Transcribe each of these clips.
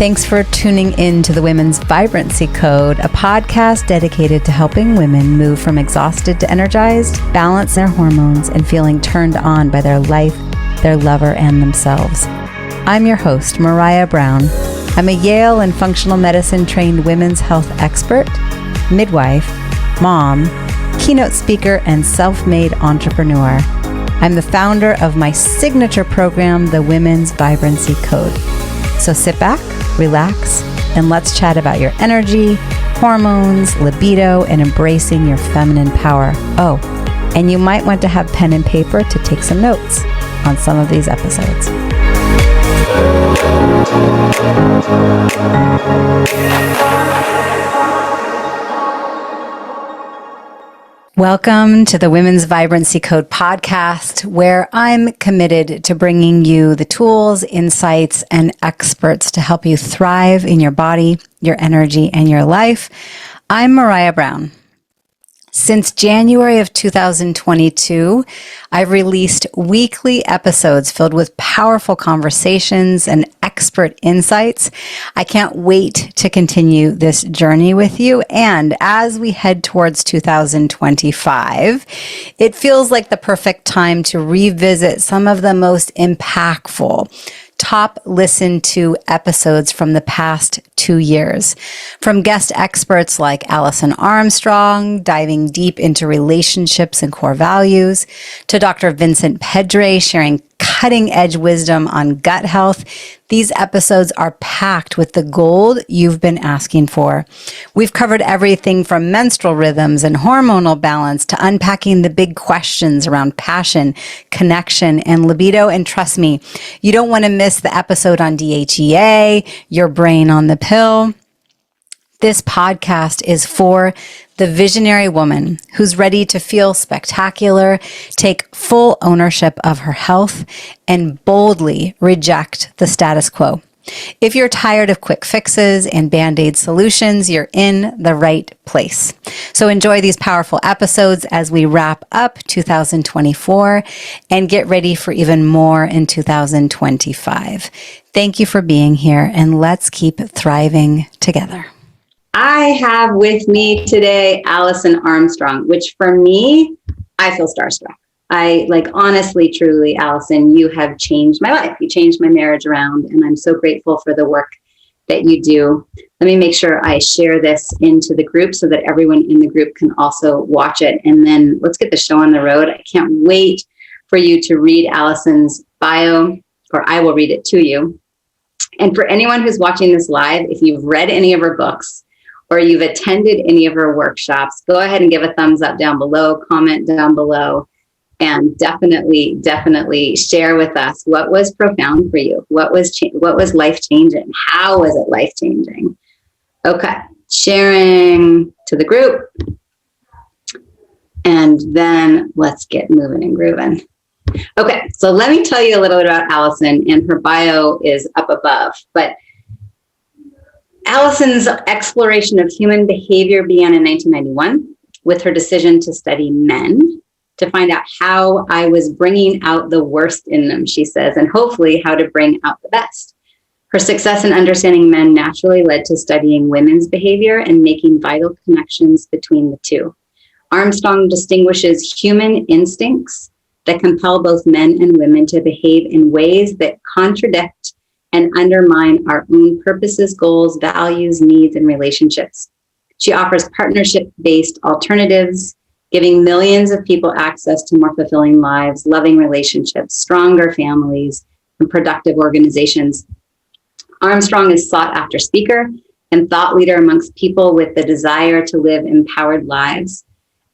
Thanks for tuning in to the Women's Vibrancy Code, a podcast dedicated to helping women move from exhausted to energized, balance their hormones, and feeling turned on by their life, their lover, and themselves. I'm your host, Maraya Brown. I'm a Yale and functional medicine trained women's health expert, midwife, mom, keynote speaker, and self-made entrepreneur. I'm the founder of my signature program, the Women's Vibrancy Code. So sit back, relax, and let's chat about your energy, hormones, libido, and embracing your feminine power. Oh, and you might want to have pen and paper to take some notes on some of these episodes. Welcome to the Women's Vibrancy Code podcast, where I'm committed to bringing you the tools, insights, and experts to help you thrive in your body, your energy, and your life. I'm Maraya Brown. Since January of 2022, I've released weekly episodes filled with powerful conversations and expert insights. I can't wait to continue this journey with you. And as we head towards 2025, it feels like the perfect time to revisit some of the most impactful, top listened to episodes from the past 2 years. From guest experts like Alison Armstrong, diving deep into relationships and core values, to Dr. Vincent Pedre sharing cutting edge wisdom on gut health. These episodes are packed with the gold you've been asking for. We've covered everything from menstrual rhythms and hormonal balance to unpacking the big questions around passion, connection, and libido. And trust me, you don't want to miss the episode on DHEA, your brain on the pill. This podcast is for the visionary woman who's ready to feel spectacular, take full ownership of her health, and boldly reject the status quo. If you're tired of quick fixes and Band-Aid solutions, you're in the right place. So enjoy these powerful episodes as we wrap up 2024 and get ready for even more in 2025. Thank you for being here, and let's keep thriving together. I have with me today Alison Armstrong, which for me, I feel starstruck. Honestly, truly, Alison, you have changed my life. You changed my marriage around, and I'm so grateful for the work that you do. Let me make sure I share this into the group so that everyone in the group can also watch it. And then let's get the show on the road. I can't wait for you to read Alison's bio, or I will read it to you. And for anyone who's watching this live, if you've read any of her books, or you've attended any of her workshops, go ahead and give a thumbs up down below, comment down below, and definitely share with us what was profound for you. What was life-changing? How was it life-changing? Okay, sharing to the group. And then let's get moving and grooving. Okay, so let me tell you a little bit about Alison, and her bio is up above, but Alison's exploration of human behavior began in 1991 with her decision to study men to find out how I was bringing out the worst in them, she says, and hopefully how to bring out the best. Her success in understanding men naturally led to studying women's behavior and making vital connections between the two. Armstrong distinguishes human instincts that compel both men and women to behave in ways that contradict and undermine our own purposes, goals, values, needs, and relationships. She offers partnership-based alternatives, giving millions of people access to more fulfilling lives, loving relationships, stronger families, and productive organizations. Armstrong is a sought-after speaker and thought leader amongst people with the desire to live empowered lives.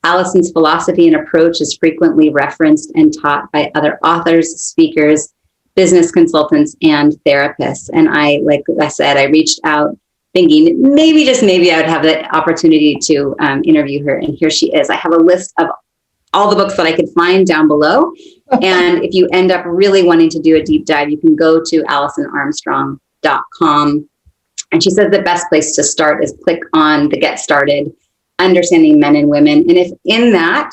Alison's philosophy and approach is frequently referenced and taught by other authors, speakers, business consultants, and therapists. And like I said, I reached out thinking maybe, just maybe, I would have the opportunity to interview her. And here she is. I have a list of all the books that I could find down below. And if you end up really wanting to do a deep dive, you can go to AlisonArmstrong.com. And she says the best place to start is click on the Get Started, Understanding Men and Women. And if in that,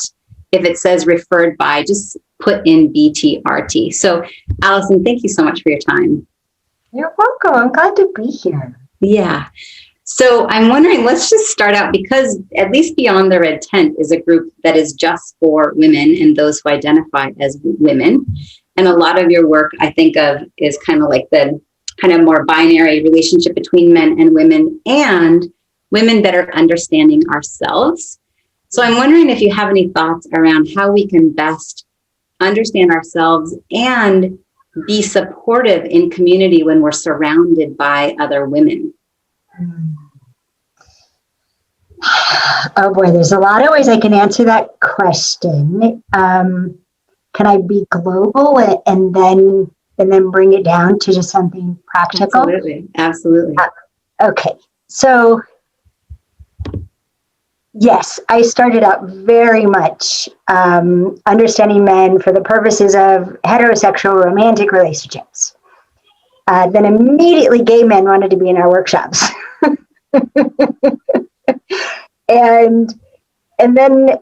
if it says referred by, just put in BTRT. So Alison, thank you so much for your time. You're welcome. I'm glad to be here. Yeah. So I'm wondering, let's just start out, because at least Beyond the Red Tent is a group that is just for women and those who identify as women. And a lot of your work, I think of, is kind of like the kind of more binary relationship between men and women better understanding ourselves. So I'm wondering if you have any thoughts around how we can best understand ourselves and be supportive in community when we're surrounded by other women. Oh boy, there's a lot of ways I can answer that question. Can I be global and then bring it down to just something practical? Absolutely. Okay, so yes, I started out very much understanding men for the purposes of heterosexual romantic relationships. Then immediately gay men wanted to be in our workshops. and then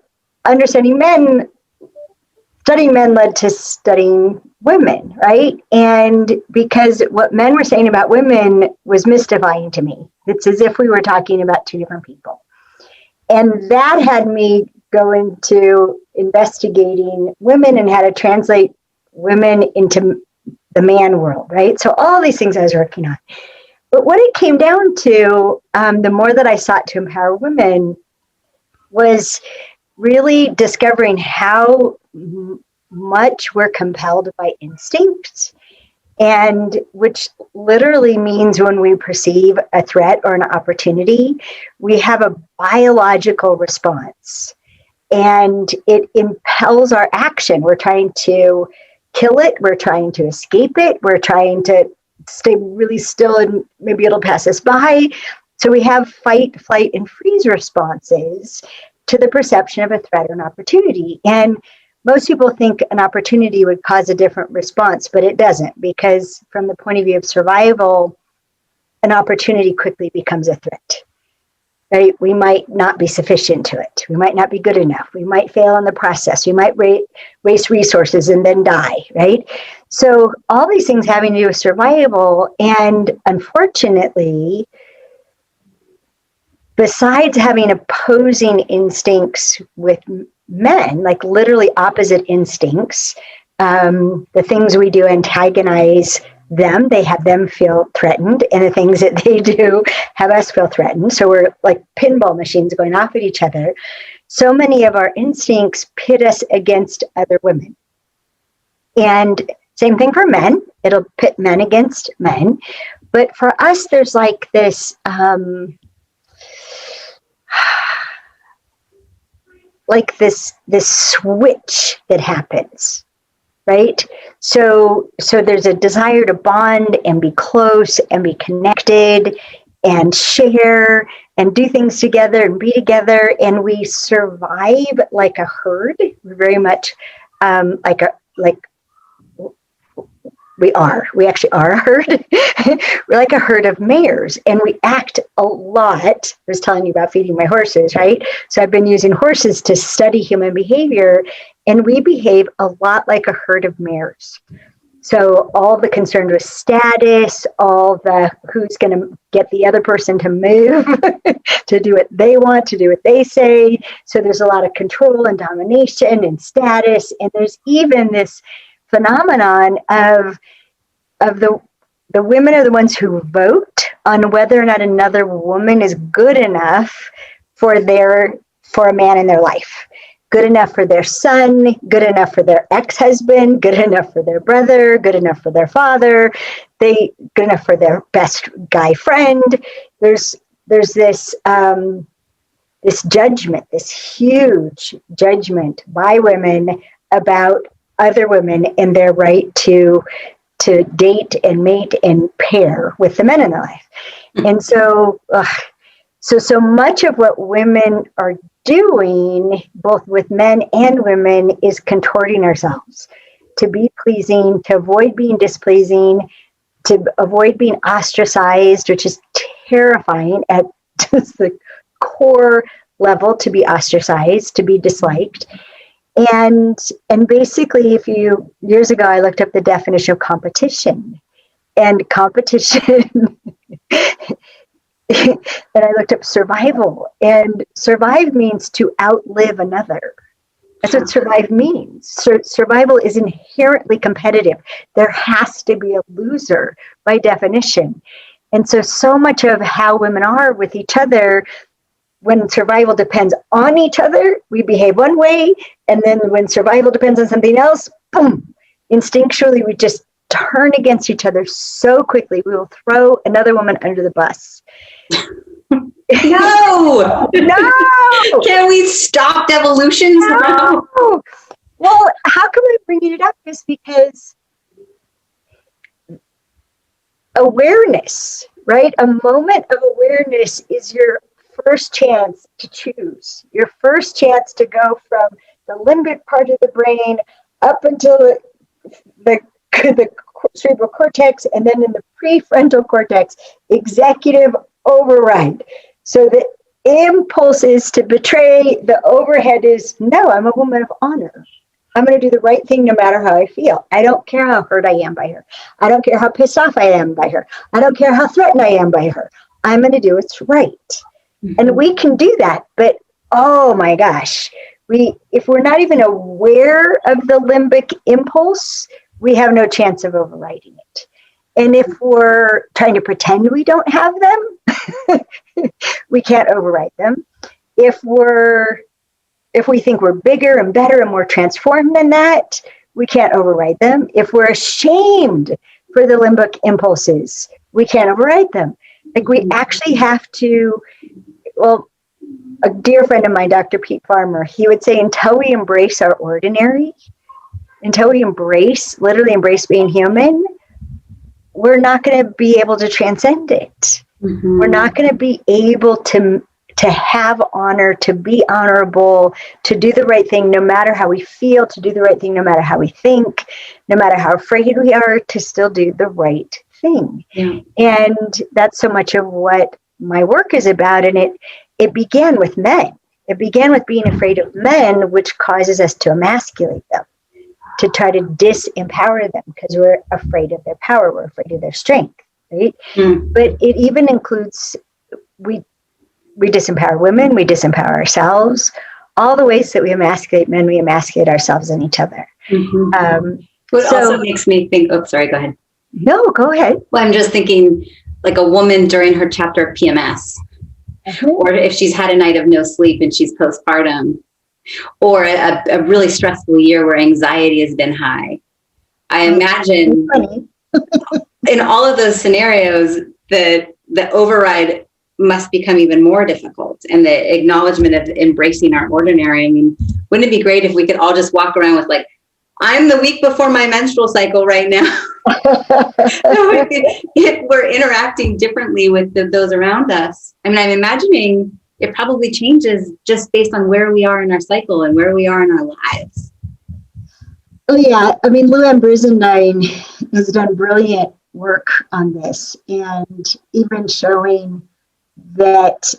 studying men led to studying women, right? And because what men were saying about women was mystifying to me. It's as if we were talking about two different people. And that had me go into investigating women and how to translate women into the man world, right? So all these things I was working on. But what it came down to, the more that I sought to empower women, was really discovering how much we're compelled by instinct, and which literally means when we perceive a threat or an opportunity, we have a biological response, and it impels our action. We're trying to kill it, we're trying to escape it, we're trying to stay really still and maybe it'll pass us by. So we have fight, flight, and freeze responses to the perception of a threat or an opportunity. And most people think an opportunity would cause a different response, but it doesn't, because from the point of view of survival, an opportunity quickly becomes a threat, right? We might not be sufficient to it. We might not be good enough. We might fail in the process. We might waste resources and then die, right? So all these things having to do with survival. And unfortunately, besides having opposing instincts with men, like literally opposite instincts, the things we do antagonize them, they have them feel threatened, and the things that they do have us feel threatened. So we're like pinball machines going off at each other. So many of our instincts pit us against other women. And same thing for men, it'll pit men against men. But for us, there's like this, this switch that happens, right? So there's a desire to bond and be close and be connected and share and do things together and be together. And we survive like a herd. We're very much we actually are a herd. We're like a herd of mares, and we act a lot. I was telling you about feeding my horses, right? So I've been using horses to study human behavior, and we behave a lot like a herd of mares. So all the concerned with status, all the who's going to get the other person to move, to do what they want, to do what they say. So there's a lot of control and domination and status, and there's even this phenomenon of the women are the ones who vote on whether or not another woman is good enough for a man in their life. Good enough for their son, good enough for their ex-husband, good enough for their brother, good enough for their father, good enough for their best guy friend. There's this this judgment, this huge judgment by women about other women and their right to date and mate and pair with the men in their life. And so much of what women are doing, both with men and women, is contorting ourselves to be pleasing, to avoid being displeasing, to avoid being ostracized, which is terrifying at just the core level, to be ostracized, to be disliked. And basically, years ago, I looked up the definition of competition. and competition. And I looked up survival, and survive means to outlive another. That's what survive means. Survival is inherently competitive. There has to be a loser by definition. And so much of how women are with each other, when survival depends on each other, we behave one way. And then when survival depends on something else, boom, instinctually, we just turn against each other so quickly. We will throw another woman under the bus. No! Can we stop evolution? No. Well, how come I bring it up is because awareness, right? A moment of awareness is your first chance to choose, your first chance to go from the limbic part of the brain up until the cerebral cortex, and then in the prefrontal cortex, executive override. So the impulse is to betray, the overhead is, no, I'm a woman of honor. I'm going to do the right thing no matter how I feel. I don't care how hurt I am by her. I don't care how pissed off I am by her. I don't care how threatened I am by her. I'm going to do what's right. Mm-hmm. And we can do that, but oh my gosh, if we're not even aware of the limbic impulse, we have no chance of overriding it. And if we're trying to pretend we don't have them, we can't override them. If we think we're bigger and better and more transformed than that, we can't override them. If we're ashamed for the limbic impulses, we can't override them. Like we actually have to, well, a dear friend of mine, Dr. Pete Farmer, he would say, until we embrace our ordinary, until we literally embrace being human, we're not going to be able to transcend it. Mm-hmm. We're not going to be able to have honor, to be honorable, to do the right thing no matter how we feel, to do the right thing no matter how we think, no matter how afraid we are, to still do the right thing. Yeah. And that's so much of what my work is about. And it began with men. It began with being afraid of men, which causes us to emasculate them, to try to disempower them because we're afraid of their power, we're afraid of their strength, right? Mm. But it even includes, we disempower women, we disempower ourselves, all the ways that we emasculate men, we emasculate ourselves and each other. Mm-hmm. What also makes me think, oh, sorry, go ahead. No, go ahead. Well, I'm just thinking like a woman during her chapter of PMS, mm-hmm. or if she's had a night of no sleep and she's postpartum, or a really stressful year where anxiety has been high. I imagine in all of those scenarios, the override must become even more difficult, and the acknowledgement of embracing our ordinary. I mean, wouldn't it be great if we could all just walk around with like, I'm the week before my menstrual cycle right now. We're interacting differently with those around us. I mean, I'm imagining it probably changes just based on where we are in our cycle and where we are in our lives. Oh, yeah. I mean, Luann Brizendine has done brilliant work on this, and even showing that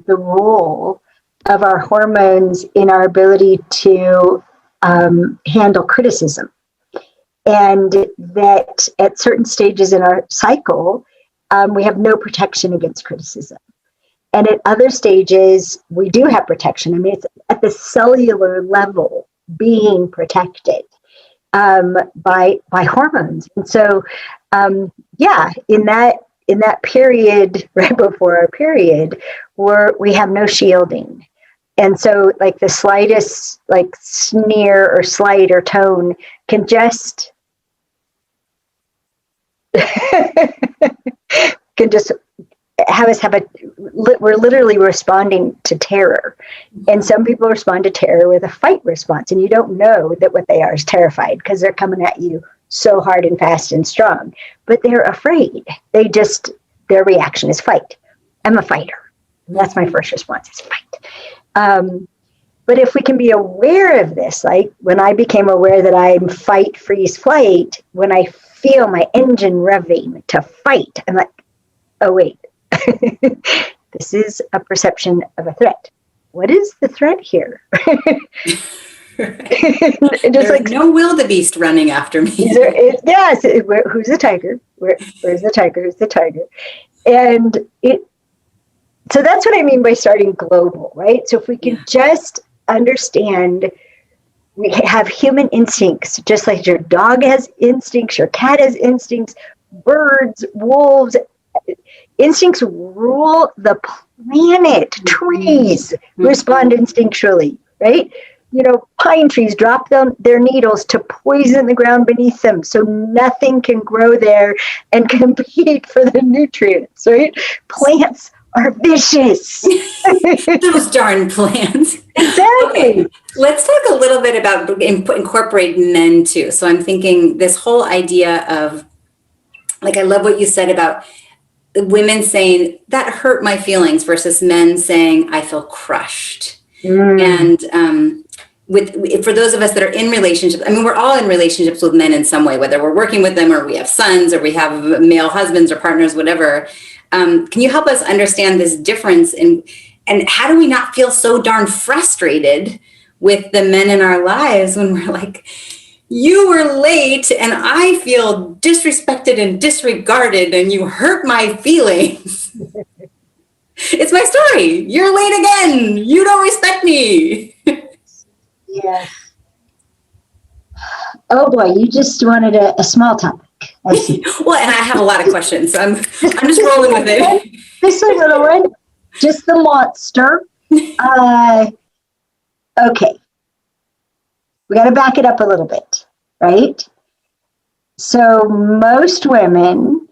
the role of our hormones in our ability to handle criticism, and that at certain stages in our cycle, we have no protection against criticism. And at other stages, we do have protection. I mean, it's at the cellular level being protected by hormones. And so, in that period, right before our period, we have no shielding. And so, like the slightest, like sneer or slight or tone can just have us we're literally responding to terror. And some people respond to terror with a fight response, and you don't know that what they are is terrified because they're coming at you so hard and fast and strong, but they're afraid. Their reaction is fight. I'm a fighter. And that's my first response is fight. But if we can be aware of this, like when I became aware that I'm fight, freeze, flight, when I feel my engine revving to fight, I'm like, oh, wait. This is a perception of a threat. What is the threat here? There's like no wildebeest running after me. Yes. Who's the tiger? Where's the tiger? Who's the tiger? And so that's what I mean by starting global, right? So if we can just understand, we have human instincts, just like your dog has instincts, your cat has instincts, birds, wolves, instincts rule the planet. Trees respond instinctually, right? Pine trees drop their needles to poison the ground beneath them so nothing can grow there and compete for the nutrients, right? Plants are vicious. Those darn plants. Exactly. Okay. Let's talk a little bit about incorporate men too. So I'm thinking this whole idea of, like, I love what you said about women saying that hurt my feelings versus men saying I feel crushed. And for those of us that are in relationships, I mean, we're all in relationships with men in some way, whether we're working with them or we have sons or we have male husbands or partners, whatever. Can you help us understand this difference and how do we not feel so darn frustrated with the men in our lives when we're like, you were late and I feel disrespected and disregarded and you hurt my feelings. It's my story. You're late again. You don't respect me. Yes. Oh boy, you just wanted a small topic. I see. Well, and I have a lot of questions, so I'm just rolling with it. Just a little one. Just the monster. Okay. We got to back it up a little bit, right? So most women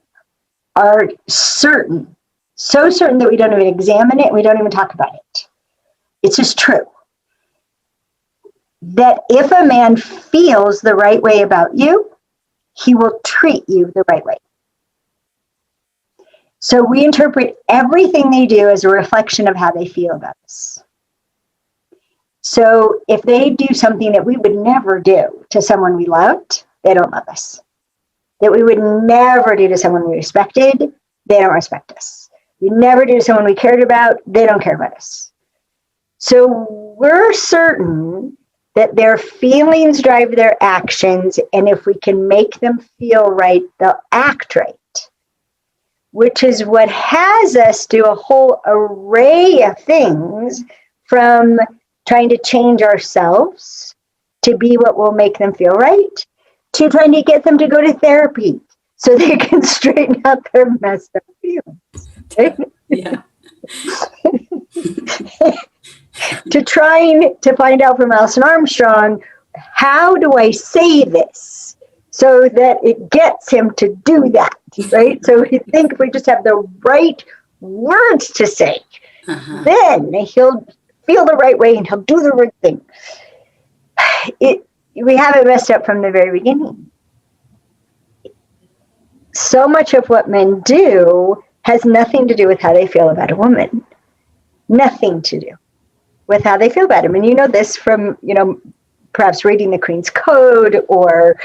are certain, so certain that we don't even examine it, we don't even talk about it. It's just true. That if a man feels the right way about you, he will treat you the right way. So we interpret everything they do as a reflection of how they feel about us. So if they do something that we would never do to someone we loved, they don't love us. That we would never do to someone we respected, they don't respect us. We never do to someone we cared about, they don't care about us. So we're certain that their feelings drive their actions, and if we can make them feel right, they'll act right. Which is what has us do a whole array of things, from trying to change ourselves to be what will make them feel right, to trying to get them to go to therapy so they can straighten out their messed up feelings. Right? Yeah. To trying to find out from Alison Armstrong, how do I say this so that it gets him to do that, right? So we think if we just have the right words to say, then he'll feel the right way and he'll do the right thing. We have it messed up from the very beginning. So much of what men do has nothing to do with how they feel about a woman. Nothing to do with how they feel about him. And you know this from, perhaps reading the Queen's Code or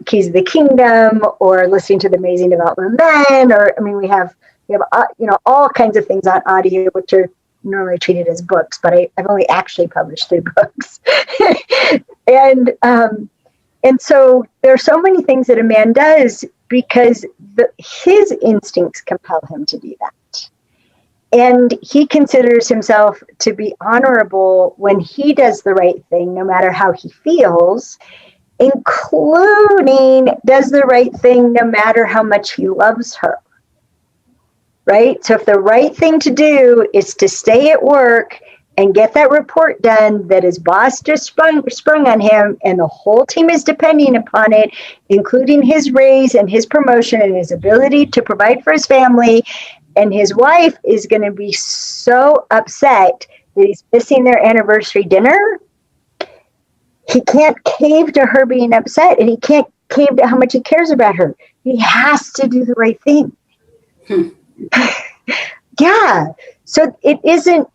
Keys of the Kingdom or listening to The Amazing Development of Men, or, we have all kinds of things on audio, which are normally treated as books, but I've only actually published 3 books. And so there are so many things that a man does because his instincts compel him to do that. And he considers himself to be honorable when he does the right thing, no matter how he feels, including does the right thing no matter how much he loves her. Right? So if the right thing to do is to stay at work and get that report done that his boss just sprung on him and the whole team is depending upon it, including his raise and his promotion and his ability to provide for his family, and his wife is going to be so upset that he's missing their anniversary dinner, he can't cave to her being upset, and he can't cave to how much he cares about her. He has to do the right thing. Yeah. So it isn't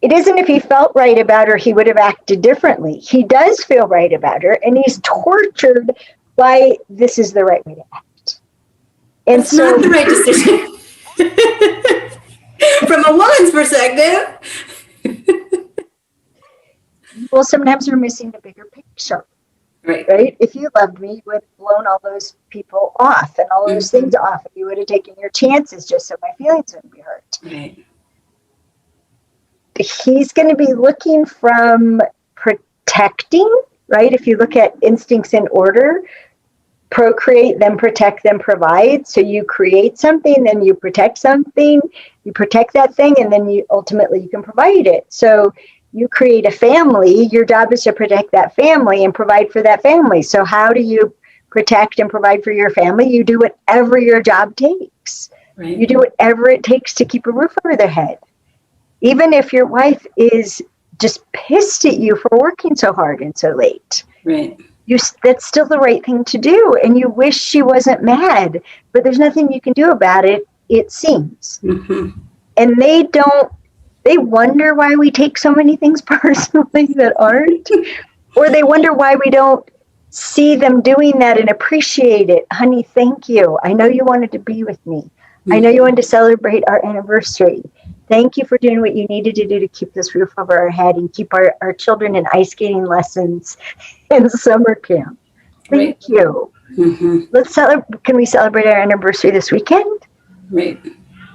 if he felt right about her, he would have acted differently. He does feel right about her, and he's tortured by this is the right way to act. And it's not the right decision. From a woman's perspective. Well, sometimes we're missing the bigger picture. Right? If you loved me, you would have blown all those people off and all those things off. And you would have taken your chances just so my feelings wouldn't be hurt. Right. He's going to be looking from protecting, right? If you look at instincts in order, procreate, then protect, then provide. So you create something, then you protect something, you protect that thing, and then you ultimately you can provide it. So you create a family, your job is to protect that family and provide for that family. So how do you protect and provide for your family? You do whatever your job takes. Right. You do whatever it takes to keep a roof over their head. Even if your wife is just pissed at you for working so hard and so late. Right. That's still the right thing to do. And you wish she wasn't mad, but there's nothing you can do about it, it seems. And they wonder why we take so many things personally that aren't, or they wonder why we don't see them doing that and appreciate it. Honey, thank you. I know you wanted to be with me. I know you wanted to celebrate our anniversary. Thank you for doing what you needed to do to keep this roof over our head and keep our children in ice skating lessons and summer camp. Thank you. Let's celebrate. Can we celebrate our anniversary this weekend? Right.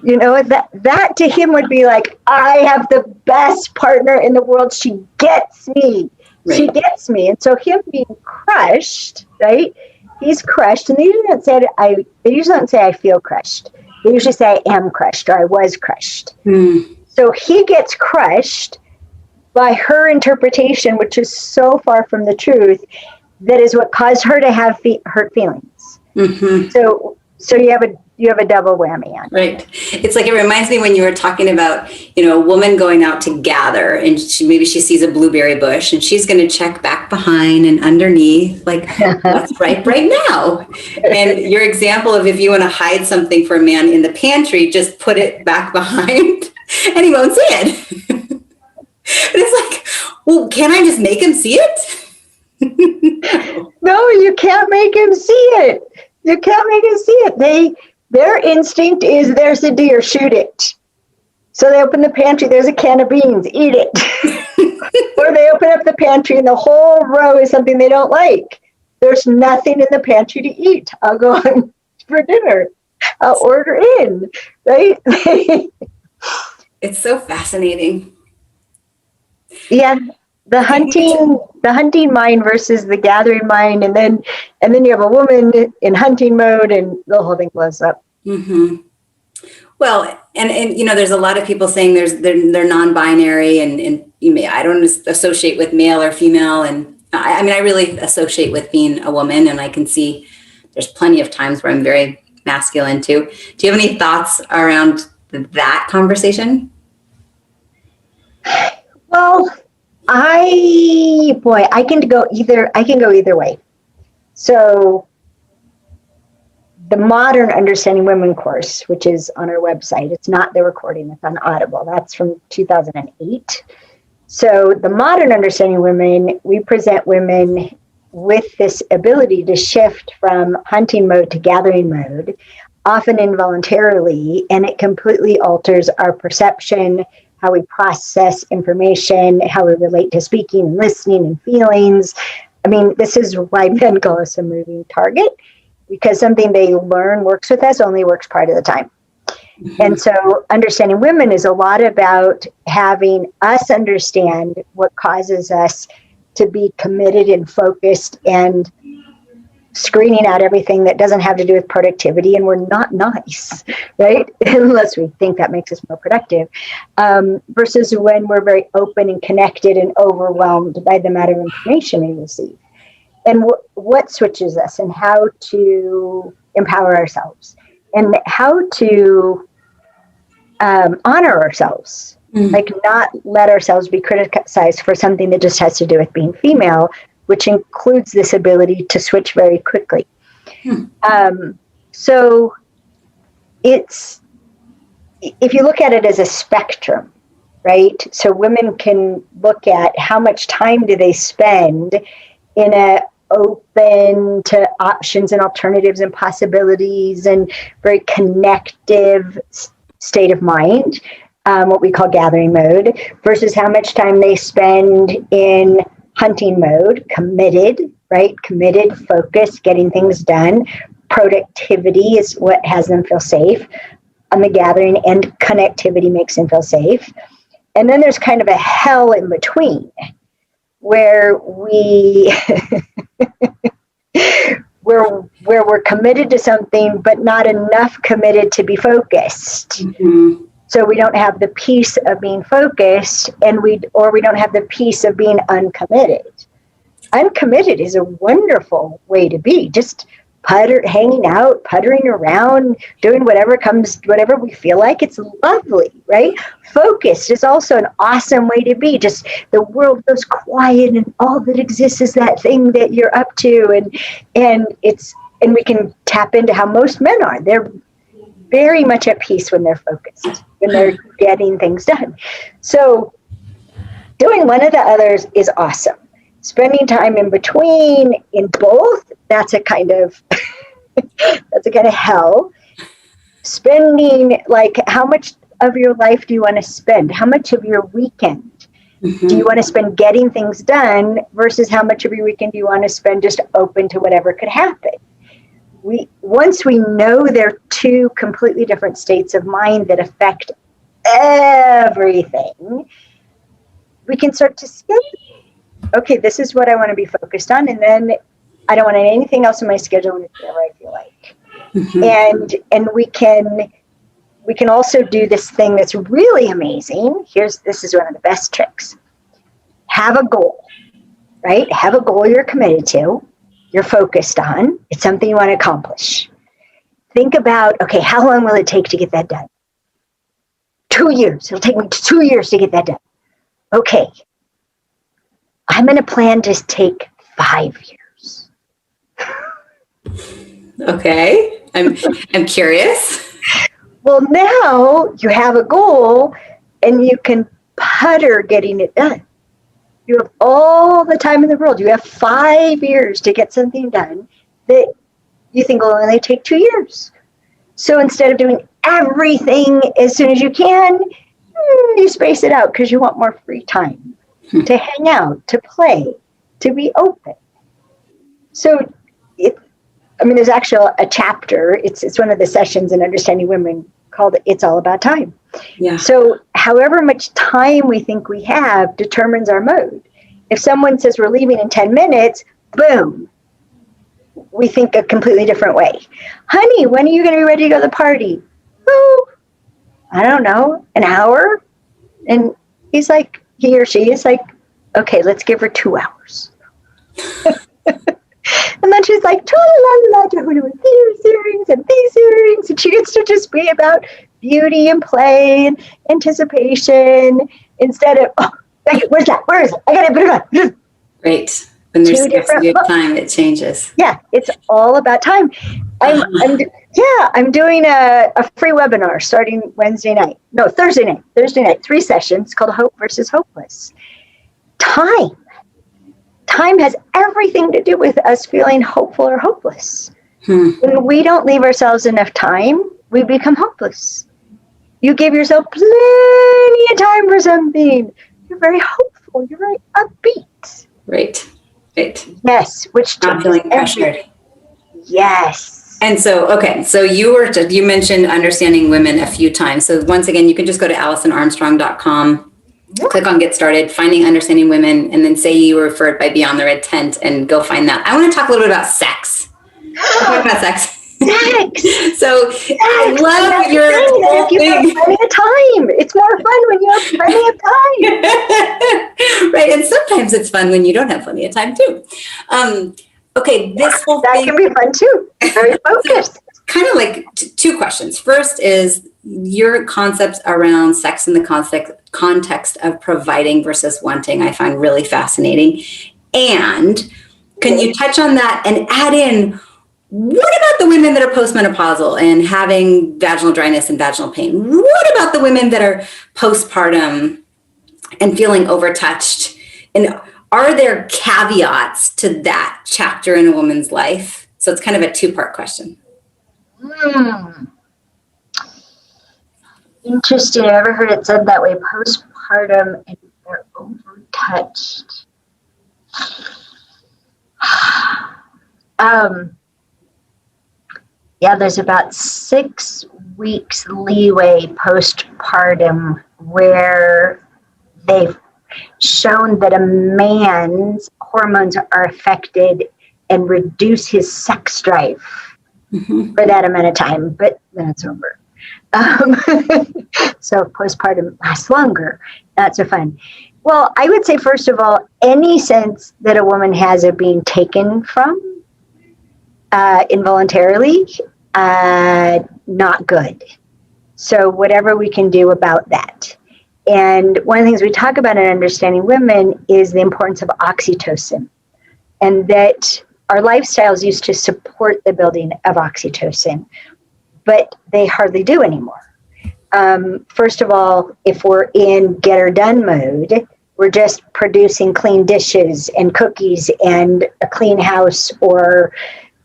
You know, that to him would be like, I have the best partner in the world. She gets me. Right. She gets me. And so him being crushed, right? He's crushed. And they usually don't say I feel crushed. They usually say I am crushed or I was crushed. So he gets crushed by her interpretation, which is so far from the truth, that is what caused her to have hurt feelings. So you have a double whammy on it. Right. It's like, it reminds me when you were talking about, a woman going out to gather and maybe she sees a blueberry bush and she's going to check back behind and underneath, like what's ripe right now. And your example of if you want to hide something for a man in the pantry, just put it back behind and he won't see it. But it's like, well, can I just make him see it? No, you can't make him see it. You can't make him see it. Their instinct is there's a deer, shoot it. So they open the pantry, there's a can of beans, eat it. Or they open up the pantry and the whole row is something they don't like. There's nothing in the pantry to eat. I'll go on for dinner. I'll order in, right? It's so fascinating. Yeah. The hunting mind versus the gathering mind, and then you have a woman in hunting mode, and the whole thing blows up. Well, and there's a lot of people saying they're non-binary, and I don't associate with male or female, and I really associate with being a woman, and I can see there's plenty of times where I'm very masculine too. Do you have any thoughts around that conversation? Well, I can go either way. So the Modern Understanding Women course, which is on our website, it's not the recording, it's on Audible. That's from 2008. So the Modern Understanding Women, we present women with this ability to shift from hunting mode to gathering mode, often involuntarily, and it completely alters our perception, how we process information, how we relate to speaking and listening and feelings. This is why men call us a moving target, because something they learn works with us only works part of the time. And so Understanding Women is a lot about having us understand what causes us to be committed and focused and screening out everything that doesn't have to do with productivity, and we're not nice, right? Unless we think that makes us more productive, versus when we're very open and connected and overwhelmed by the amount of information we receive. And what switches us, and how to empower ourselves, and how to honor ourselves, like not let ourselves be criticized for something that just has to do with being female, which includes this ability to switch very quickly. So if you look at it as a spectrum, right? So women can look at how much time do they spend in a open to options and alternatives and possibilities and very connective state of mind, what we call gathering mode, versus how much time they spend in hunting mode, committed, right? Committed, focused, getting things done. Productivity is what has them feel safe. On the gathering, and connectivity makes them feel safe. And then there's kind of a hell in between where we where we're committed to something but not enough committed to be focused. Mm-hmm. So we don't have the peace of being focused, and we don't have the peace of being uncommitted. Uncommitted is a wonderful way to be. Just hanging out, puttering around, doing whatever we feel like. It's lovely, right? Focused is also an awesome way to be. Just the world goes quiet, and all that exists is that thing that you're up to, and we can tap into how most men are. They're very much at peace when they're focused, when they're getting things done. So doing one of the others is awesome. Spending time in between in both, that's a kind of hell. Spending, like, how much of your life do you want to spend? How much of your weekend do you want to spend getting things done versus how much of your weekend do you want to spend just open to whatever could happen? Once we know they're two completely different states of mind that affect everything, we can start to schedule. Okay, this is what I want to be focused on, and then I don't want anything else in my schedule whenever I feel like. Mm-hmm. And we can also do this thing that's really amazing. This is one of the best tricks. Have a goal, right? Have a goal you're committed to, you're focused on. It's something you want to accomplish. Think about, okay, how long will it take to get that done? 2 years. It'll take me 2 years to get that done. Okay. I'm going to plan to take 5 years. Okay. I'm curious. Well, now you have a goal and you can putter getting it done. You have all the time in the world. You have 5 years to get something done that you think will only take 2 years. So instead of doing everything as soon as you can, you space it out because you want more free time to hang out, to play, to be open. So there's actually a chapter. It's one of the sessions in Understanding Women called It's All About Time. Yeah. So however much time we think we have determines our mode. If someone says we're leaving in 10 minutes, boom, we think a completely different way. Honey, when are you going to be ready to go to the party? Oh, I don't know, an hour? And he or she is like, okay, let's give her 2 hours. And then she's like, we're doing these earrings and these earrings. And she gets to just be about beauty and play and anticipation instead of, where's that? Where is it? I got to put it on. Right. When there's scarcity of time, it changes. Yeah, it's all about time. I'm doing a free webinar starting Thursday night, 3 sessions called Hope versus Hopeless. Time has everything to do with us feeling hopeful or hopeless. When we don't leave ourselves enough time, we become hopeless. You give yourself plenty of time for something. You're very hopeful. You're very upbeat. Right. Yes, which not feeling pressured. Yes. And so you mentioned Understanding Women a few times. So once again, you can just go to AlisonArmstrong.com, click on Get Started, finding Understanding Women, and then say you were referred by Beyond the Red Tent and go find that. I want to talk a little bit about sex. Talk about sex. So I love your whole thing. You have plenty of time. It's more fun when you have plenty of time. Right. And sometimes it's fun when you don't have plenty of time too. Okay. This whole that thing can be fun too. Very focused. So, kind of like 2 questions. First is your concepts around sex in the context of providing versus wanting, I find really fascinating. And can you touch on that and add in, what about the women that are postmenopausal and having vaginal dryness and vaginal pain? What about the women that are postpartum and feeling overtouched? And are there caveats to that chapter in a woman's life? So it's kind of a 2-part question. Interesting. I never heard it said that way. Postpartum and they're overtouched. Yeah, there's about 6 weeks leeway postpartum where they've shown that a man's hormones are affected and reduce his sex drive for that amount of time, but then it's over. So postpartum lasts longer. Not so fun. Well, I would say, first of all, any sense that a woman has of being taken from involuntarily, not good. So whatever we can do about that. And one of the things we talk about in Understanding Women is the importance of oxytocin, and that our lifestyles used to support the building of oxytocin, but they hardly do anymore. First of all, if we're in get her done mode, we're just producing clean dishes and cookies and a clean house or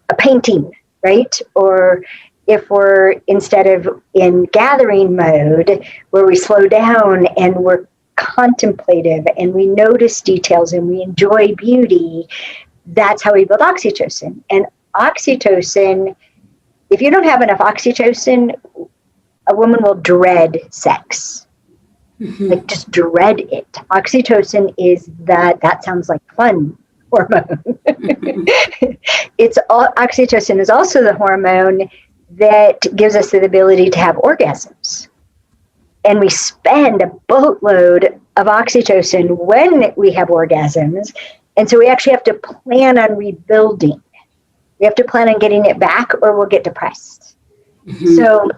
a painting, right? Or if we're, instead of in gathering mode, where we slow down and we're contemplative and we notice details and we enjoy beauty, that's how we build oxytocin. And oxytocin, if you don't have enough oxytocin, a woman will dread sex. Like, just dread it. Oxytocin is that sounds like fun hormone. Oxytocin is also the hormone that gives us the ability to have orgasms. And we spend a boatload of oxytocin when we have orgasms. And so we actually have to plan on rebuilding. We have to plan on getting it back, or we'll get depressed. So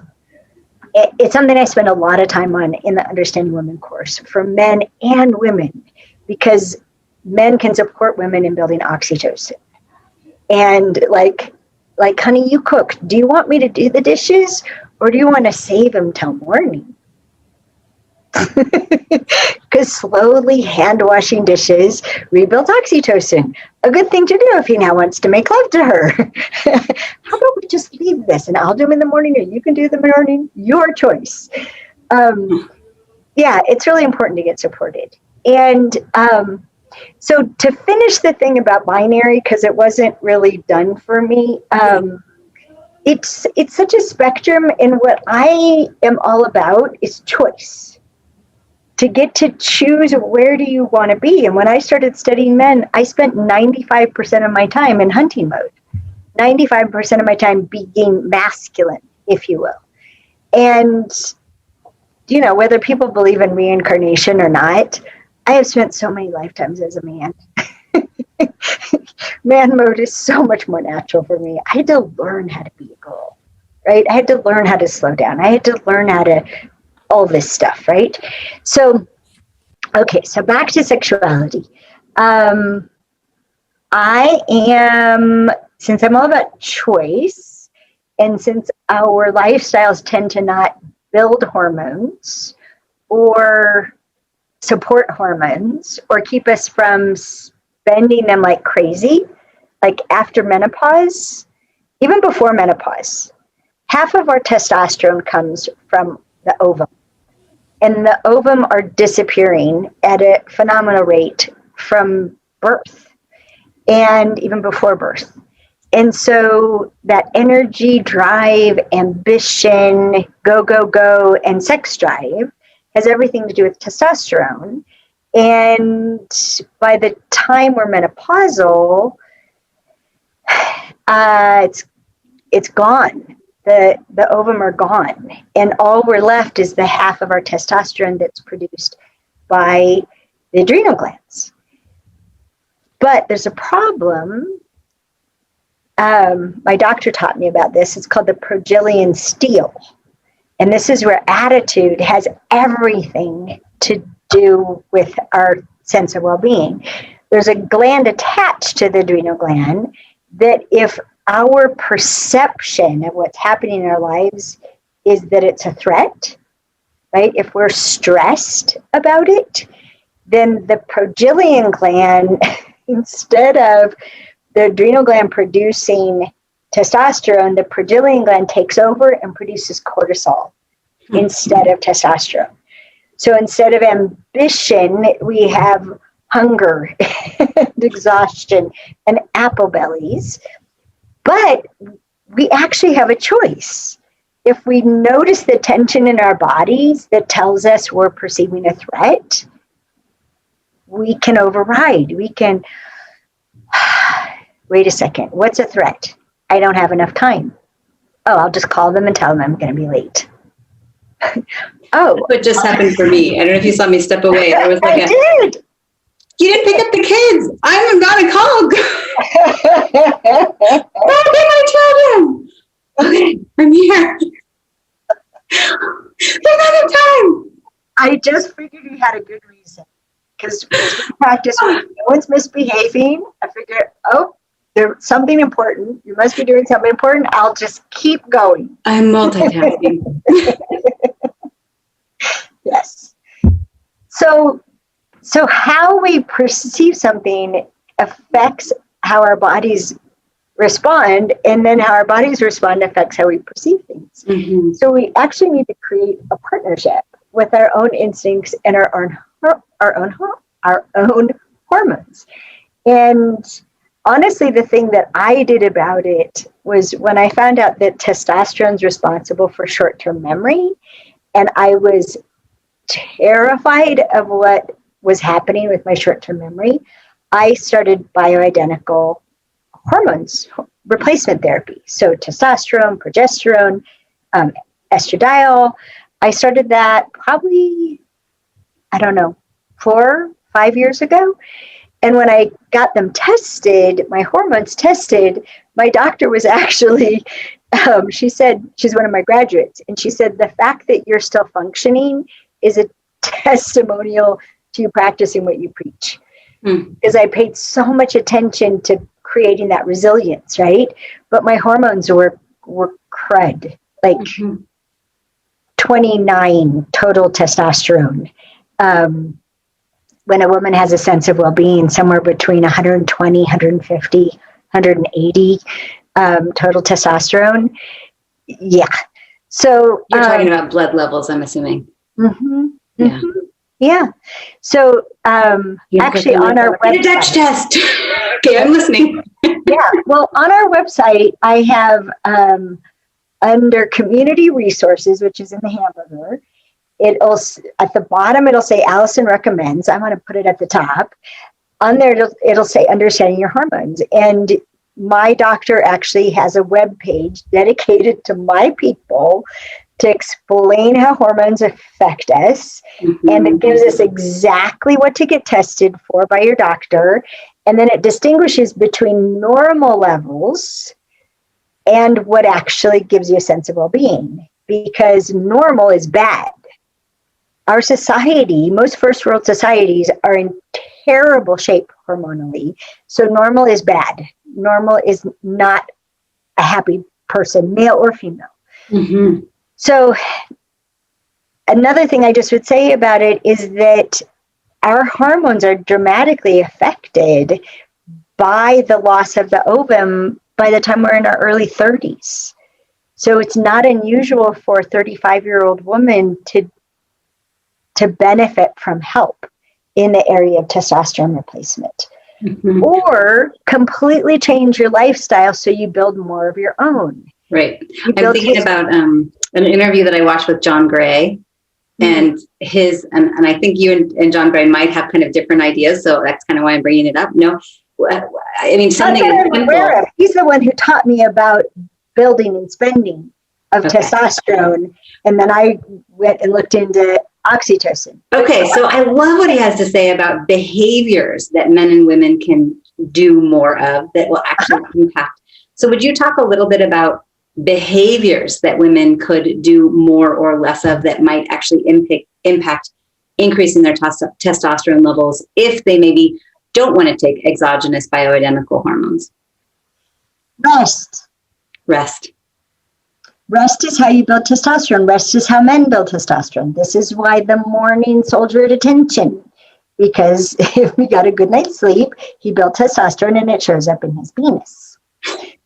it's something I spend a lot of time on in the Understanding Women course for men and women, because men can support women in building oxytocin. And like, honey, you cook. Do you want me to do the dishes, or do you want to save them till morning? Because slowly hand washing dishes rebuilds oxytocin. A good thing to do if he now wants to make love to her. How about we just leave this and I'll do them in the morning, or you can do them in the morning? Your choice. Yeah, it's really important to get supported. And so to finish the thing about binary, because it wasn't really done for me, it's such a spectrum, and what I am all about is choice. To get to choose, where do you want to be? And when I started studying men, I spent 95% of my time in hunting mode. 95% of my time being masculine, if you will. And, you know, whether people believe in reincarnation or not, I have spent so many lifetimes as a man. Man mode is so much more natural for me. I had to learn how to be a girl, right? I had to learn how to slow down. I had to learn how to all this stuff, right? So, okay, so back to sexuality. I am, since I'm all about choice, and since our lifestyles tend to not build hormones or support hormones or keep us from spending them like crazy, like after menopause, even before menopause, half of our testosterone comes from the ovum. And the ovum are disappearing at a phenomenal rate from birth and even before birth. And so that energy, drive, ambition, go, go, go, and sex drive has everything to do with testosterone. And by the time we're menopausal, it's gone. The ovum are gone, and all we're left is the half of our testosterone that's produced by the adrenal glands. But there's a problem. My doctor taught me about this. It's called the Progillian steal. And this is where attitude has everything to do with our sense of well-being. There's a gland attached to the adrenal gland that, if our perception of what's happening in our lives is that it's a threat, right? If we're stressed about it, then the Progillian gland, instead of the adrenal gland producing testosterone, the Progillian gland takes over and produces cortisol instead of testosterone. So instead of ambition, we have hunger and exhaustion and apple bellies. But we actually have a choice. If we notice the tension in our bodies that tells us we're perceiving a threat, we can override. We can, wait a second, what's a threat? I don't have enough time. Oh, I'll just call them and tell them I'm going to be late. Oh. That's what just happened for me. I don't know if you saw me step away. There was like I did. You didn't pick up the kids. I'm not a call. Go get my children. Okay, I'm here. There's not enough time. I just figured you had a good reason. Because practice when no one's misbehaving, I figured, oh, there's something important. You must be doing something important. I'll just keep going. I'm multitasking. Yes. So how we perceive something affects how our bodies respond, and then how our bodies respond affects how we perceive things. Mm-hmm. So we actually need to create a partnership with our own instincts and our own hormones. And honestly, the thing that I did about it was when I found out that testosterone is responsible for short-term memory, and I was terrified of what was happening with my short-term memory, I started bioidentical hormones replacement therapy. So testosterone, progesterone, estradiol. I started that probably, 4-5 years ago. And when I got them tested, my hormones tested, my doctor was actually, she said, she's one of my graduates, and she said, the fact that you're still functioning is a testimonial to you practicing what you preach. Because I paid so much attention to creating that resilience, right? But my hormones were crud, like 29 total testosterone. When a woman has a sense of well-being, somewhere between 120, 150, 180 total testosterone. Yeah. So you're talking about blood levels, I'm assuming. Yeah. Yeah. So actually on our website. Get a Dutch test. Okay, I'm listening. Yeah. Well, on our website, I have under community resources, which is in the hamburger, it'll at the bottom, it'll say Alison recommends. I'm going to put it at the top. On there, it'll say understanding your hormones. And my doctor actually has a web page dedicated to my people to explain how hormones affect us. And it gives us exactly what to get tested for by your doctor. And then it distinguishes between normal levels and what actually gives you a sense of well-being, because normal is bad. Our society, most first world societies, are in terrible shape hormonally. So normal is bad. Normal is not a happy person, male or female. So another thing I just would say about it is that our hormones are dramatically affected by the loss of the ovum by the time we're in our early 30s. So it's not unusual for a 35-year-old woman to benefit from help in the area of testosterone replacement. Or completely change your lifestyle so you build more of your own. Right. I'm thinking about an interview that I watched with John Gray, and and I think you and John Gray might have kind of different ideas, so that's kind of why I'm bringing it up. No, I mean, something is simple. He's the one who taught me about building and spending of testosterone, and then I went and looked into Oxytocin. Okay, so I love what he has to say about behaviors that men and women can do more of that will actually impact. So would you talk a little bit about behaviors that women could do more or less of that might actually impact increasing their testosterone levels if they maybe don't want to take exogenous bioidentical hormones? Rest. Rest is how you build testosterone. Rest is how men build testosterone. This is why the morning soldier at attention, because if we got a good night's sleep, he built testosterone and it shows up in his penis.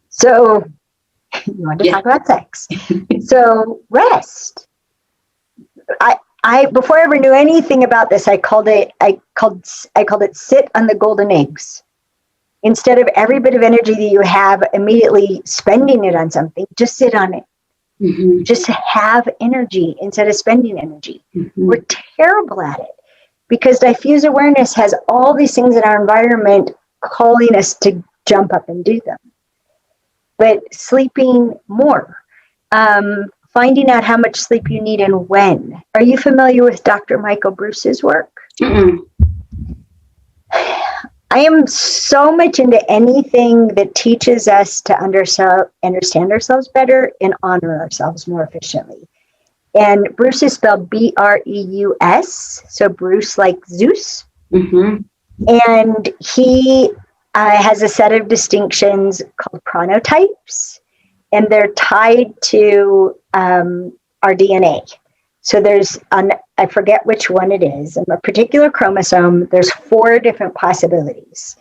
So you want to talk about sex. So rest. before I ever knew anything about this, I called it sit on the golden eggs. Instead of every bit of energy that you have immediately spending it on something, just sit on it. Mm-hmm. Just have energy instead of spending energy. Mm-hmm. We're terrible at it because diffuse awareness has all these things in our environment calling us to jump up and do them. But sleeping more, finding out how much sleep you need and when. Are you familiar with Dr. Michael Bruce's work? Mm-mm. I am so much into anything that teaches us to understand ourselves better and honor ourselves more efficiently. And Bruce is spelled Breus, so Bruce like Zeus. Mm-hmm. And he has a set of distinctions called chronotypes, and they're tied to our DNA. So there's, I forget which one it is, in a particular chromosome, there's 4 different possibilities.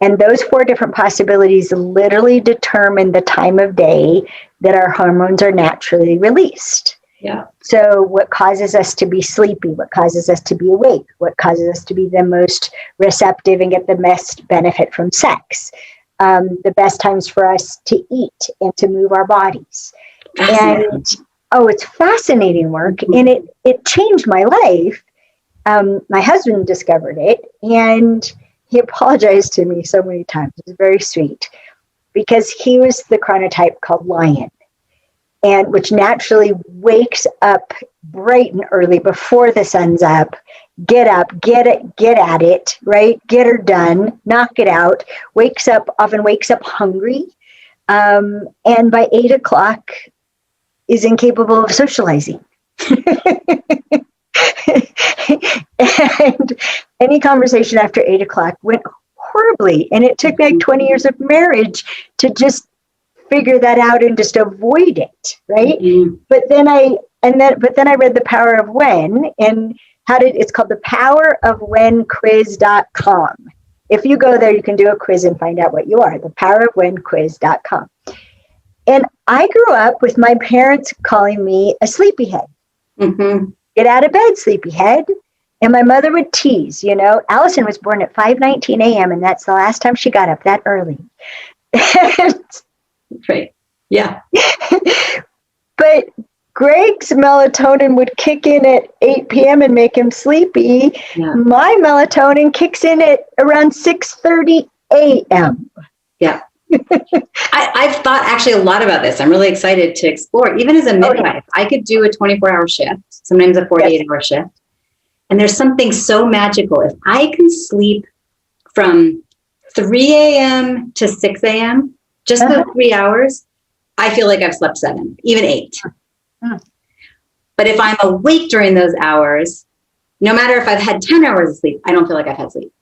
And those 4 different possibilities literally determine the time of day that our hormones are naturally released. Yeah. So what causes us to be sleepy, what causes us to be awake, what causes us to be the most receptive and get the best benefit from sex, the best times for us to eat and to move our bodies. And it's fascinating work, and it changed my life. My husband discovered it, and he apologized to me so many times. It was very sweet, because he was the chronotype called lion, and which naturally wakes up bright and early before the sun's up. Get up, get at it, right? Get her done, knock it out. Often wakes up hungry, and by 8 o'clock is incapable of socializing. And any conversation after 8 o'clock went horribly. And it took like 20 years of marriage to just figure that out and just avoid it. Right. Mm-hmm. But then I read The Power of When, and it's called the powerofwhenquiz.com. If you go there, you can do a quiz and find out what you are. The powerofwhenquiz.com. And I grew up with my parents calling me a sleepyhead. Mm-hmm. Get out of bed, sleepyhead. And my mother would tease, Alison was born at 5:19 a.m. and that's the last time she got up that early. Right. Yeah. But Greg's melatonin would kick in at 8 p.m. and make him sleepy. Yeah. My melatonin kicks in at around 6:30 a.m. Yeah. I've thought actually a lot about this. I'm really excited to explore. Even as a midwife, I could do a 24-hour shift, sometimes a 48-hour shift. And there's something so magical. If I can sleep from 3 a.m. to 6 a.m., just those 3 hours, I feel like I've slept 7, even 8. But if I'm awake during those hours, no matter if I've had 10 hours of sleep, I don't feel like I've had sleep.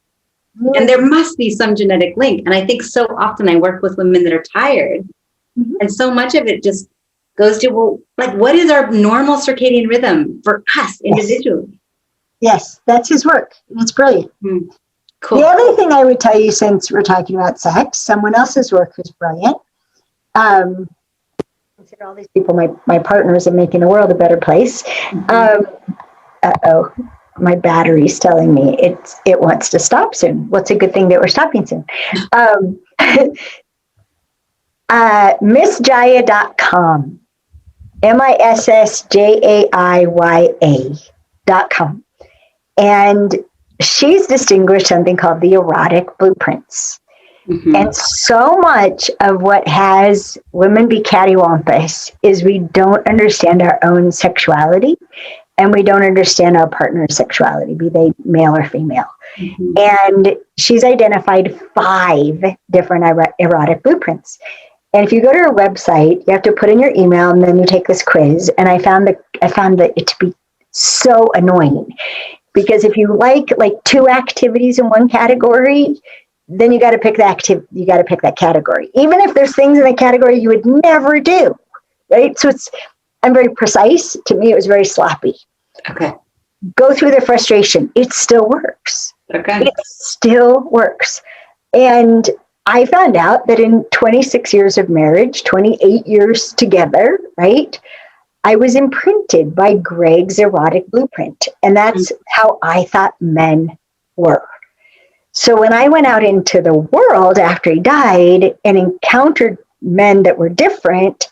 And there must be some genetic link. And I think so often I work with women that are tired. Mm-hmm. And so much of it just goes to, what is our normal circadian rhythm for us individually? Yes, that's his work. It's brilliant. Mm. Cool. The other thing I would tell you, since we're talking about sex, someone else's work was brilliant. Consider all these people my partners in making the world a better place. Mm-hmm. My battery's telling me it wants to stop soon. What's a good thing that we're stopping soon? MissJaya.com. MissJaiya.com. And she's distinguished something called the erotic blueprints. Mm-hmm. And so much of what has women be cattywampus is we don't understand our own sexuality. And we don't understand our partner's sexuality, be they male or female. Mm-hmm. And she's identified 5 different erotic blueprints. And if you go to her website, you have to put in your email and then you take this quiz. And I found that it to be so annoying, because if you like 2 activities in one category, then you got to pick that category, even if there's things in the category you would never do. Right. So I'm very precise. To me, it was very sloppy. Okay. Go through the frustration. It still works. Okay. It still works. And I found out that in 26 years of marriage, 28 years together, right? I was imprinted by Greg's erotic blueprint. And that's how I thought men were. So when I went out into the world after he died and encountered men that were different,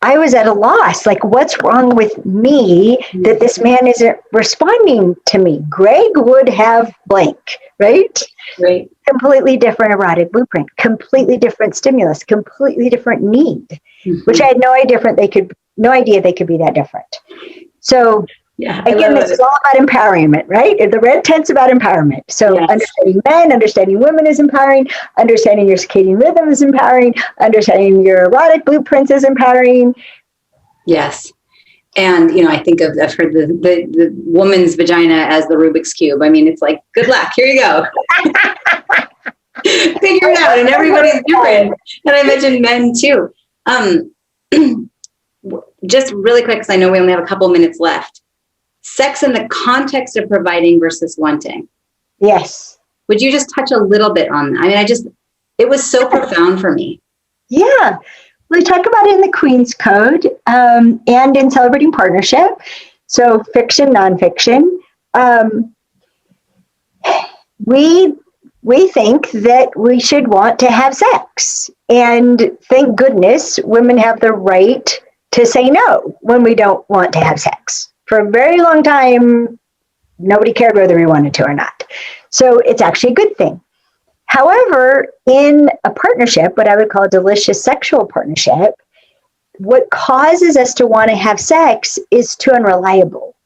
I was at a loss. Like, what's wrong with me that this man isn't responding to me? Greg would have blank, right? Right. Completely different erotic blueprint, completely different stimulus, completely different need, which I had no idea they could be that different. So again, this is all about empowerment, right? The red tent's about empowerment. So understanding men, understanding women is empowering, understanding your circadian rhythm is empowering, understanding your erotic blueprints is empowering. Yes. And, I've heard the woman's vagina as the Rubik's Cube. I mean, it's like, good luck, here you go. Figure it out, and everybody's different. And I mentioned men too. Just really quick, because I know we only have a couple minutes left. Sex in the context of providing versus wanting. Yes. Would you just touch a little bit on that? I mean, it was so profound for me. Yeah. We talk about it in the Queen's Code and in Celebrating Partnership. So fiction, nonfiction. We think that we should want to have sex. And thank goodness women have the right to say no when we don't want to have sex. For a very long time, nobody cared whether we wanted to or not. So it's actually a good thing. However, in a partnership, what I would call a delicious sexual partnership, what causes us to want to have sex is too unreliable.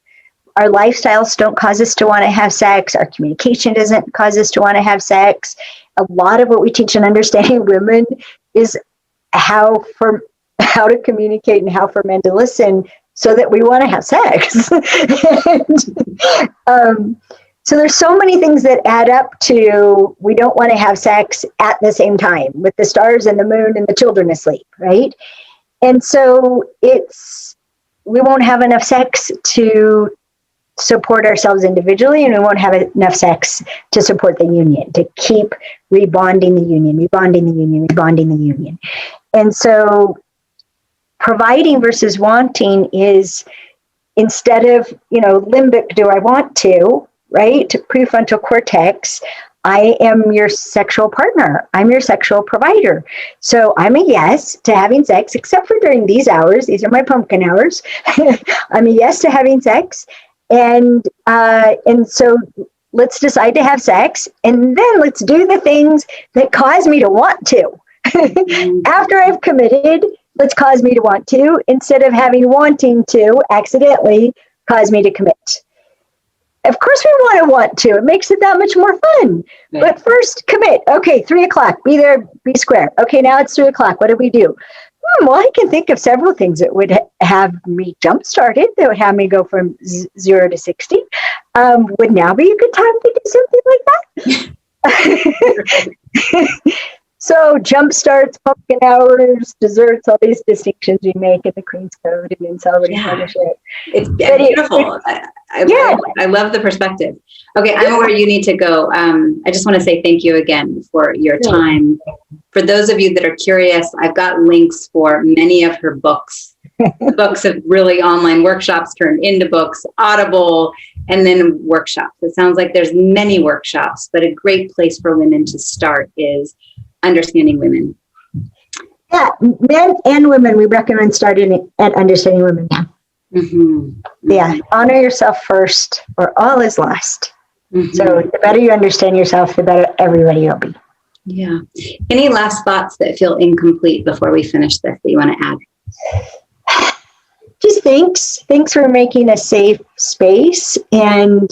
Our lifestyles don't cause us to want to have sex. Our communication doesn't cause us to want to have sex. A lot of what we teach in Understanding Women is how to communicate and how for men to listen so that we want to have sex. So there's so many things that add up to we don't want to have sex at the same time with the stars and the moon and the children asleep, right? And so we won't have enough sex to support ourselves individually, and we won't have enough sex to support the union, to keep rebonding the union. And so providing versus wanting is, instead of, limbic, do I want to, right? Prefrontal cortex, I am your sexual partner. I'm your sexual provider. So I'm a yes to having sex, except for during these hours. These are my pumpkin hours. I'm a yes to having sex. And so let's decide to have sex, and then let's do the things that cause me to want to. After I've committed, let's cause me to want to, instead of having wanting to accidentally cause me to commit. Of course we want to. It makes it that much more fun. Right. But first, commit. Okay, 3:00, be there, be square. Okay, now it's 3:00. What do we do? Well, I can think of several things that would have me jump started, that would have me go from 0 to 60. Would now be a good time to do something like that? So jump starts, pumpkin hours, desserts, all these distinctions we make in the Queen's Code and in Celebrating Partnership. It's beautiful. I love the perspective. Okay, I'm aware you need to go. I just want to say thank you again for your time. For those of you that are curious, I've got links for many of her books. Books of really online workshops turned into books, Audible, and then workshops. It sounds like there's many workshops, but a great place for women to start is Understanding Women. Yeah, men and women, we recommend starting at Understanding Women now. Mm-hmm. Yeah, honor yourself first, or all is lost. Mm-hmm. So the better you understand yourself, the better everybody will be. Yeah. Any last thoughts that feel incomplete before we finish this that you want to add? Just thanks. Thanks for making a safe space. And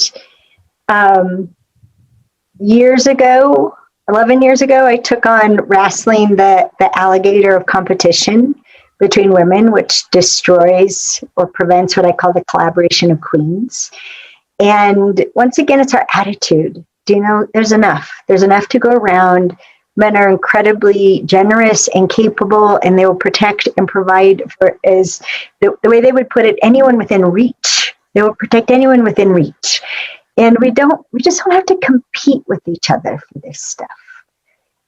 11 years ago, I took on wrestling the alligator of competition between women, which destroys or prevents what I call the collaboration of queens. And once again, it's our attitude. There's enough. There's enough to go around. Men are incredibly generous and capable, and they will protect and provide for, as the way they would put it, anyone within reach. They will protect anyone within reach. And we just don't have to compete with each other for this stuff.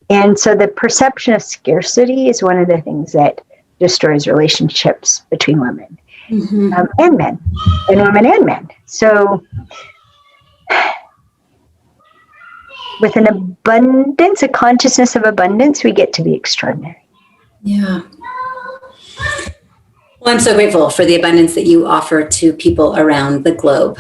And so the perception of scarcity is one of the things that destroys relationships between women. and men, and women and men. So with an abundance, a consciousness of abundance, we get to be extraordinary. Yeah. Well, I'm so grateful for the abundance that you offer to people around the globe.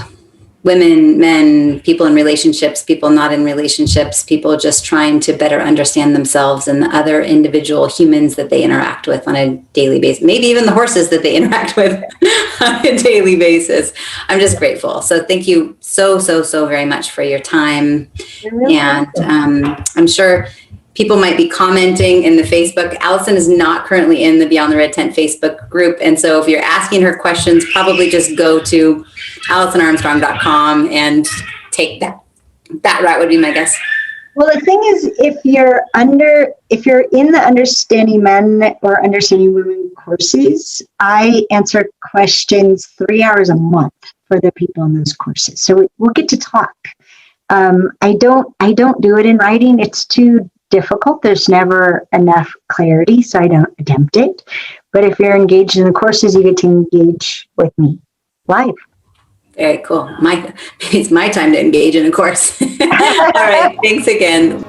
Women, men, people in relationships, people not in relationships, people just trying to better understand themselves and the other individual humans that they interact with on a daily basis, maybe even the horses that they interact with on a daily basis. I'm just grateful. So thank you so very much for your time. And I'm sure people might be commenting in the Facebook. Alison is not currently in the Beyond the Red Tent Facebook group. And so if you're asking her questions, probably just go to AlisonArmstrong.com and take that route would be my guess. Well, the thing is, if you're in the Understanding Men or Understanding Women courses, I answer questions 3 hours a month for the people in those courses. So we'll get to talk. I don't do it in writing. It's too difficult. There's never enough clarity, so I don't attempt it. But if you're engaged in the courses, you get to engage with me live. Very cool. It's my time to engage in a course. All right. Thanks again.